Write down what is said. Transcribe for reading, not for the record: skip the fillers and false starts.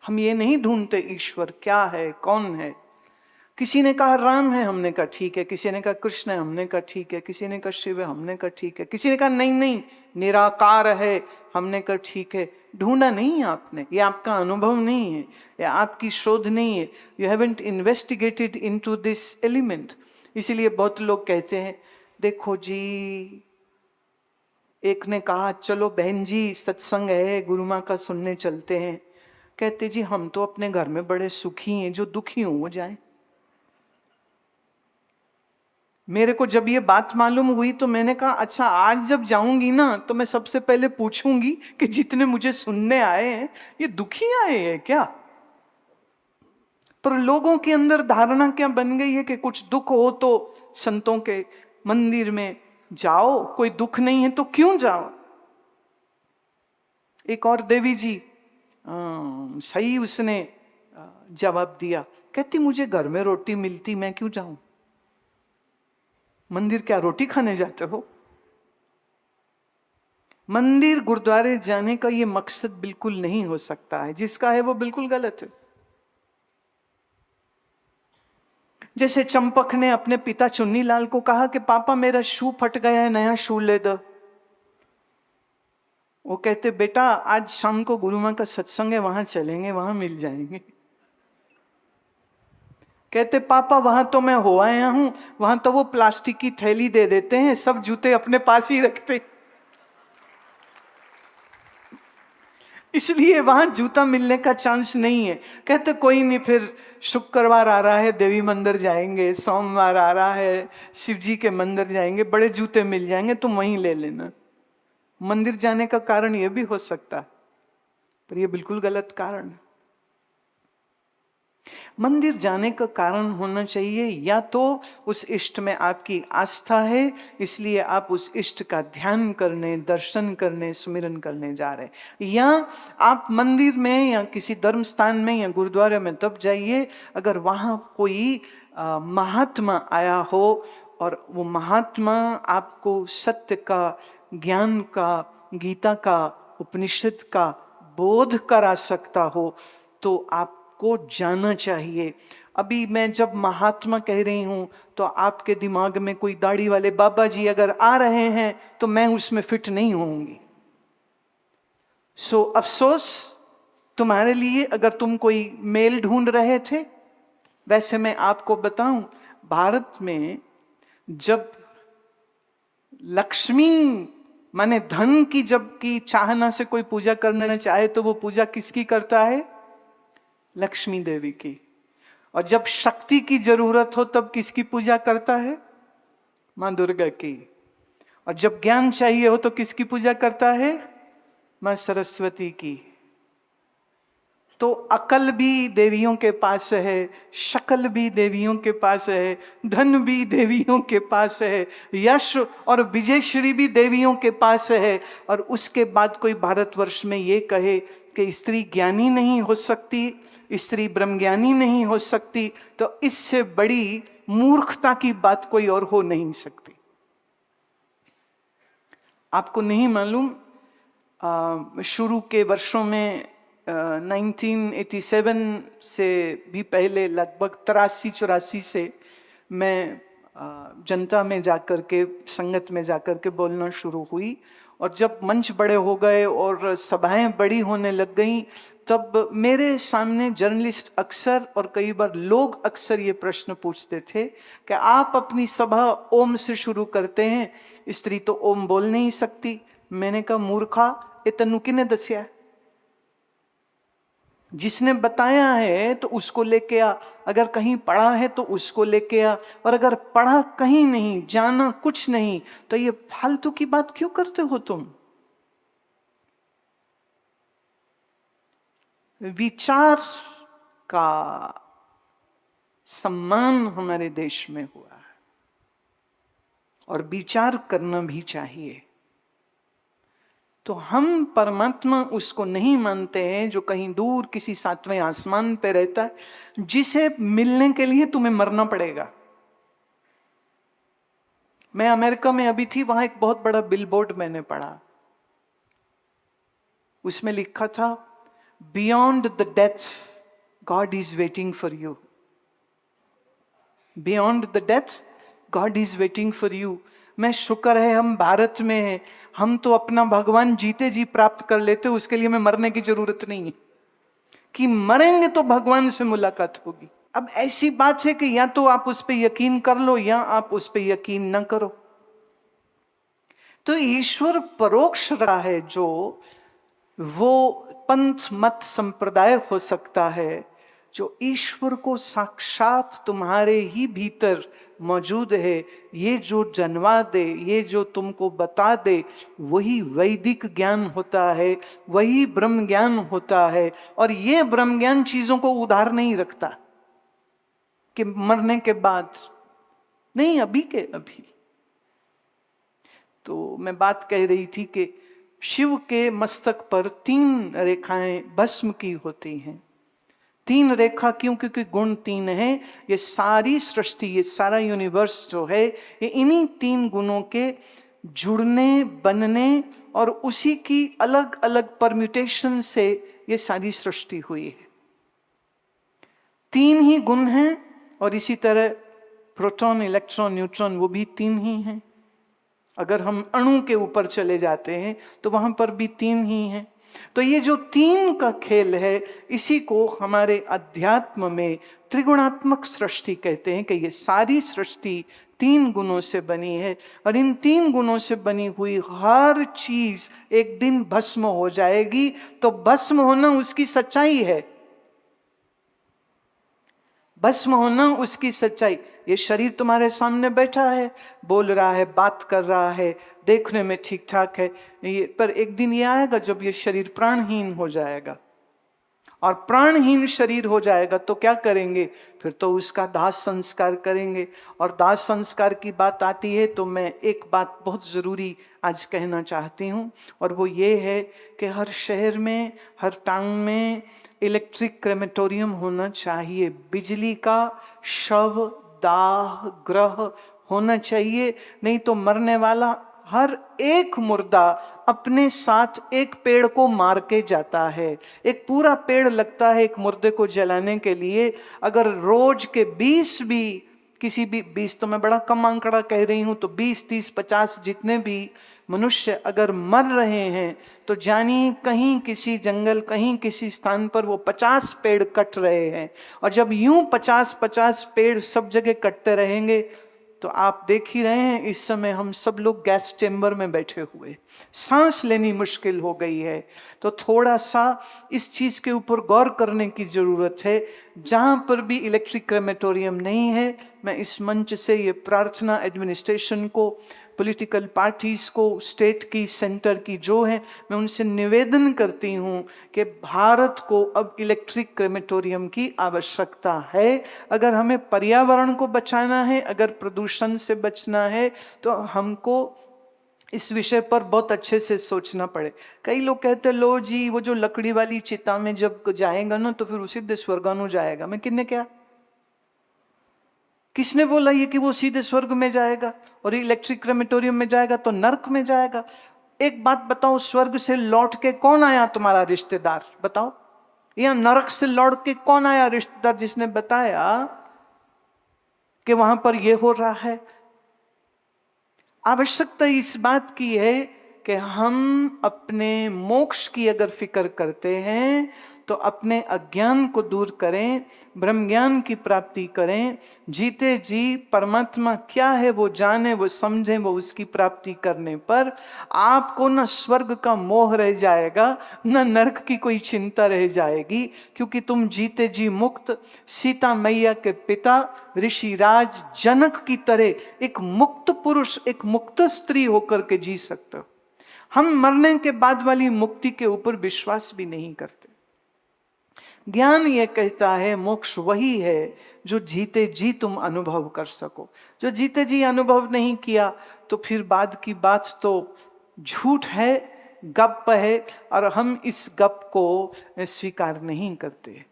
हम ये नहीं ढूंढते ईश्वर क्या है, कौन है। किसी ने कहा राम है, हमने कहा ठीक है। किसी ने कहा कृष्ण है, हमने कहा ठीक है। किसी ने कहा शिव है, हमने कहा ठीक है। किसी ने कहा नहीं नहीं निराकार है, हमने कहा ठीक है। ढूंढा नहीं है आपने, ये आपका अनुभव नहीं है, ये आपकी शोध नहीं है। You haven't investigated into this element. इसीलिए बहुत लोग कहते हैं देखो जी, एक ने कहा चलो बहन जी सत्संग है गुरु माँ का सुनने चलते हैं। कहते जी हम तो अपने घर में बड़े सुखी हैं, जो दुखी हो वो जाए। मेरे को जब ये बात मालूम हुई तो मैंने कहा अच्छा आज जब जाऊंगी ना तो मैं सबसे पहले पूछूंगी कि जितने मुझे सुनने आए हैं ये दुखी आए हैं क्या। पर लोगों के अंदर धारणा क्या बन गई है कि कुछ दुख हो तो संतों के मंदिर में जाओ, कोई दुख नहीं है तो क्यों जाओ। एक और देवी जी सही उसने जवाब दिया, कहती मुझे घर में रोटी मिलती मैं क्यों जाऊं। मंदिर क्या रोटी खाने जाते हो। मंदिर गुरुद्वारे जाने का ये मकसद बिल्कुल नहीं हो सकता है, जिसका है वो बिल्कुल गलत है। जैसे चंपक ने अपने पिता चुन्नीलाल को कहा कि पापा मेरा शू फट गया है, नया शू ले दो। वो कहते बेटा आज शाम को गुरु मां का सत्संग है, वहां चलेंगे, वहां मिल जाएंगे। कहते पापा वहां तो मैं हो आया हूं, वहां तो वो प्लास्टिक की थैली दे देते हैं, सब जूते अपने पास ही रखते, इसलिए वहां जूता मिलने का चांस नहीं है। कहते कोई नहीं, फिर शुक्रवार आ रहा है देवी मंदिर जाएंगे, सोमवार आ रहा है शिव जी के मंदिर जाएंगे, बड़े जूते मिल जाएंगे, तुम वहीं ले लेना। मंदिर जाने का कारण यह भी हो सकता है, पर यह बिल्कुल गलत कारण है। मंदिर जाने का कारण होना चाहिए या तो उस इष्ट में आपकी आस्था है, इसलिए आप उस इष्ट का ध्यान करने, दर्शन करने, सुमिरन करने जा रहे हैं, या आप मंदिर में या किसी धर्म स्थान में या गुरुद्वारे में तब जाइए अगर वहाँ कोई महात्मा आया हो और वो महात्मा आपको सत्य का, ज्ञान का, गीता का, उपनिषद का बोध करा सकता हो तो आपको जाना चाहिए। अभी मैं जब महात्मा कह रही हूं तो आपके दिमाग में कोई दाढ़ी वाले बाबा जी अगर आ रहे हैं तो मैं उसमें फिट नहीं होंगी। सो अफसोस तुम्हारे लिए अगर तुम कोई मेल ढूंढ रहे थे। वैसे मैं आपको बताऊं, भारत में जब लक्ष्मी माने धन की जब की चाहना से कोई पूजा करना चाहे तो वो पूजा किसकी करता है? लक्ष्मी देवी की। और जब शक्ति की जरूरत हो तब किसकी पूजा करता है? मां दुर्गा की। और जब ज्ञान चाहिए हो तो किसकी पूजा करता है? मां सरस्वती की। तो अकल भी देवियों के पास है, शकल भी देवियों के पास है, धन भी देवियों के पास है, यश और विजयश्री भी देवियों के पास है। और उसके बाद कोई भारतवर्ष में ये कहे कि स्त्री ज्ञानी नहीं हो सकती, स्त्री ब्रह्मज्ञानी नहीं हो सकती, तो इससे बड़ी मूर्खता की बात कोई और हो नहीं सकती। आपको नहीं मालूम, शुरू के वर्षों में 1987 से भी पहले लगभग 83-84 से मैं जनता में जाकर के, संगत में जाकर के बोलना शुरू हुई। और जब मंच बड़े हो गए और सभाएं बड़ी होने लग गई तब मेरे सामने जर्नलिस्ट अक्सर और कई बार लोग अक्सर ये प्रश्न पूछते थे कि आप अपनी सभा ओम से शुरू करते हैं, स्त्री तो ओम बोल नहीं सकती। मैंने कहा मूर्खा, ये तन्नू किने दसिया? जिसने बताया है तो उसको लेके आ, अगर कहीं पढ़ा है तो उसको लेके आ, और अगर पढ़ा कहीं नहीं, जाना कुछ नहीं, तो ये फालतू की बात क्यों करते हो तुम? विचार का सम्मान हमारे देश में हुआ है और विचार करना भी चाहिए। तो हम परमात्मा उसको नहीं मानते हैं जो कहीं दूर किसी 7वें आसमान पे रहता है, जिसे मिलने के लिए तुम्हें मरना पड़ेगा। मैं अमेरिका में अभी थी, वहां एक बहुत बड़ा बिलबोर्ड मैंने पढ़ा, उसमें लिखा था beyond the death God is waiting for you. Beyond the death God is waiting for you. मैं शुक्र है हम भारत में हैं, हम तो अपना भगवान जीते जी प्राप्त कर लेते, उसके लिए हमें मरने की जरूरत नहीं है कि मरेंगे तो भगवान से मुलाकात होगी। अब ऐसी बात है कि या तो आप उस पर यकीन कर लो या आप उस पर यकीन न करो। तो ईश्वर परोक्ष रहा है, जो वो पंथ मत संप्रदाय हो सकता है जो ईश्वर को साक्षात तुम्हारे ही भीतर मौजूद है, ये जो जन्मा दे, ये जो तुमको बता दे, वही वैदिक ज्ञान होता है, वही ब्रह्म ज्ञान होता है। और ये ब्रह्म ज्ञान चीजों को उधार नहीं रखता कि मरने के बाद नहीं, अभी के अभी। तो मैं बात कह रही थी कि शिव के मस्तक पर 3 रेखाएं भस्म की होती हैं। 3 रेखा क्यों? क्योंकि गुण 3 हैं। ये सारी सृष्टि, ये सारा यूनिवर्स जो है, ये इन्हीं 3 गुणों के जुड़ने, बनने और उसी की अलग अलग परम्यूटेशन से ये सारी सृष्टि हुई है। 3 ही गुण हैं। और इसी तरह प्रोटॉन, इलेक्ट्रॉन, न्यूट्रॉन, वो भी 3 ही हैं। अगर हम अणु के ऊपर चले जाते हैं तो वहां पर भी 3 ही हैं। तो ये जो 3 का खेल है, इसी को हमारे अध्यात्म में त्रिगुणात्मक सृष्टि कहते हैं कि ये सारी सृष्टि 3 गुणों से बनी है। और इन 3 गुणों से बनी हुई हर चीज एक दिन भस्म हो जाएगी। तो भस्म होना उसकी सच्चाई है, भस्म होना उसकी सच्चाई। ये शरीर तुम्हारे सामने बैठा है, बोल रहा है, बात कर रहा है, देखने में ठीक ठाक है, ये पर एक दिन ये आएगा जब ये शरीर प्राणहीन हो जाएगा। और प्राणहीन शरीर हो जाएगा तो क्या करेंगे? फिर तो उसका दाह संस्कार करेंगे। और दाह संस्कार की बात आती है तो मैं एक बात बहुत ज़रूरी आज कहना चाहती हूँ, और वो ये है कि हर शहर में, हर टाउन में इलेक्ट्रिक क्रेमेटोरियम होना चाहिए। बिजली का शव दाह ग्रह होना चाहिए। नहीं तो मरने वाला हर एक मुर्दा अपने साथ एक पेड़ को मार के जाता है। एक पूरा पेड़ लगता है एक मुर्दे को जलाने के लिए। अगर रोज के 20 भी, किसी भी 20 तो मैं बड़ा कम आंकड़ा कह रही हूं, तो 20, 30, 50 जितने भी मनुष्य अगर मर रहे हैं तो जानिए कहीं किसी जंगल, कहीं किसी स्थान पर वो 50 पेड़ कट रहे हैं। और जब यूं 50-50 पेड़ सब जगह कटते रहेंगे तो आप देख ही रहे हैं इस समय हम सब लोग गैस चेंबर में बैठे हुए, सांस लेनी मुश्किल हो गई है। तो थोड़ा सा इस चीज के ऊपर गौर करने की जरूरत है। जहां पर भी इलेक्ट्रिक क्रेमेटोरियम नहीं है, मैं इस मंच से ये प्रार्थना एडमिनिस्ट्रेशन को, पॉलिटिकल पार्टीज को, स्टेट की, सेंटर की जो है, मैं उनसे निवेदन करती हूँ कि भारत को अब इलेक्ट्रिक क्रेमेटोरियम की आवश्यकता है। अगर हमें पर्यावरण को बचाना है, अगर प्रदूषण से बचना है, तो हमको इस विषय पर बहुत अच्छे से सोचना पड़े। कई लोग कहते हैं लो जी वो जो लकड़ी वाली चिता में जब जाएगा ना तो फिर सीधे स्वर्गानु जाएगा। मैं किन्ने क्या, किसने बोला ये कि वो सीधे स्वर्ग में जाएगा और इलेक्ट्रिक क्रेमेटोरियम में जाएगा तो नर्क में जाएगा? एक बात बताओ, स्वर्ग से लौट के कौन आया तुम्हारा रिश्तेदार? बताओ। या नरक से लौट के कौन आया रिश्तेदार जिसने बताया कि वहां पर ये हो रहा है? आवश्यकता इस बात की है कि हम अपने मोक्ष की अगर फिक्र करते हैं तो अपने अज्ञान को दूर करें, ब्रह्म ज्ञान की प्राप्ति करें। जीते जी परमात्मा क्या है वो जाने, वो समझें, वो उसकी प्राप्ति करने पर आपको न स्वर्ग का मोह रह जाएगा, न नरक की कोई चिंता रह जाएगी, क्योंकि तुम जीते जी मुक्त सीता मैया के पिता ऋषिराज जनक की तरह एक मुक्त पुरुष, एक मुक्त स्त्री होकर के जी सकते हो। हम मरने के बाद वाली मुक्ति के ऊपर विश्वास भी नहीं करते। ज्ञान ये कहता है मोक्ष वही है जो जीते जी तुम अनुभव कर सको। जो जीते जी अनुभव नहीं किया तो फिर बाद की बात तो झूठ है, गप है, और हम इस गप को स्वीकार नहीं करते।